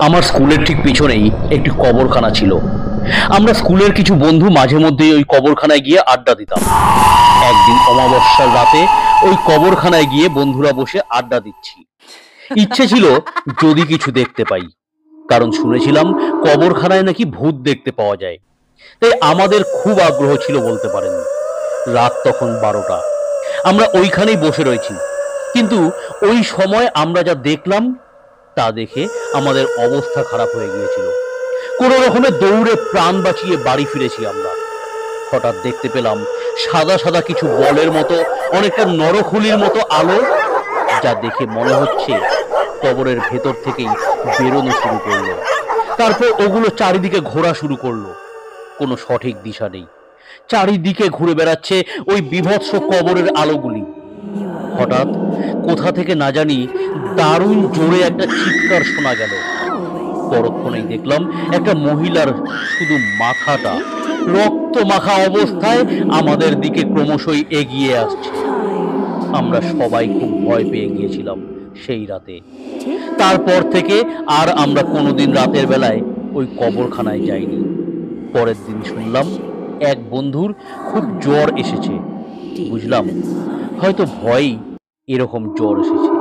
আমার স্কুলের ঠিক পিছনেই একটি কবরখানা ছিল। আমরা স্কুলের কিছু বন্ধু মাঝে মধ্যেই ওই কবরখানায় গিয়ে আড্ডা দিতাম। একদিন অমাবস্যার রাতে ওই কবরখানায় গিয়ে বন্ধুরা বসে আড্ডা দিচ্ছি। ইচ্ছে ছিল যদি কিছু দেখতে পাই, কারণ শুনেছিলাম কবরখানায় নাকি ভূত দেখতে পাওয়া যায়। তাই আমাদের খুব আগ্রহ ছিল বলতে পারেন। রাত তখন 12টা। আমরা ওইখানেই বসে রয়েছি, কিন্তু ওই সময় আমরা যা দেখলাম তা দেখে আমাদের অবস্থা খারাপ হয়ে গিয়েছিল। কোনো রকমে দৌড়ে প্রাণ বাঁচিয়ে বাড়ি ফিরেছি আমরা। হঠাৎ দেখতে পেলাম সাদা সাদা কিছু বলের মতো, অনেকটা নরখুলির মতো আলো, যা দেখে মনে হচ্ছে কবরের ভেতর থেকেই বেরোনো শুরু করলো। তারপর ওগুলো চারিদিকে ঘোরা শুরু করলো। কোনো সঠিক দিশা নেই, চারিদিকে ঘুরে বেড়াচ্ছে ওই বীভৎস কবরের আলোগুলি। হঠাৎ কোথা থেকে না জানি দারুণ জোরে একটা চিৎকার শোনা গেল। পরক্ষণেই দেখলাম একটা মহিলার শুধু মাথাটা রক্ত মাখা অবস্থায় আমাদের দিকে ক্রমশই এগিয়ে আসছে। আমরা সবাই খুব ভয় পেয়ে গিয়েছিলাম সেই রাতে। তারপর থেকে আর আমরা কোনোদিন রাতের বেলায় ওই কবরখানায় যাইনি। পরের দিন শুনলাম এক বন্ধুর খুব জ্বর এসেছে। বুঝলাম হয়তো ভয়েই এরকম জ্বর এসেছে।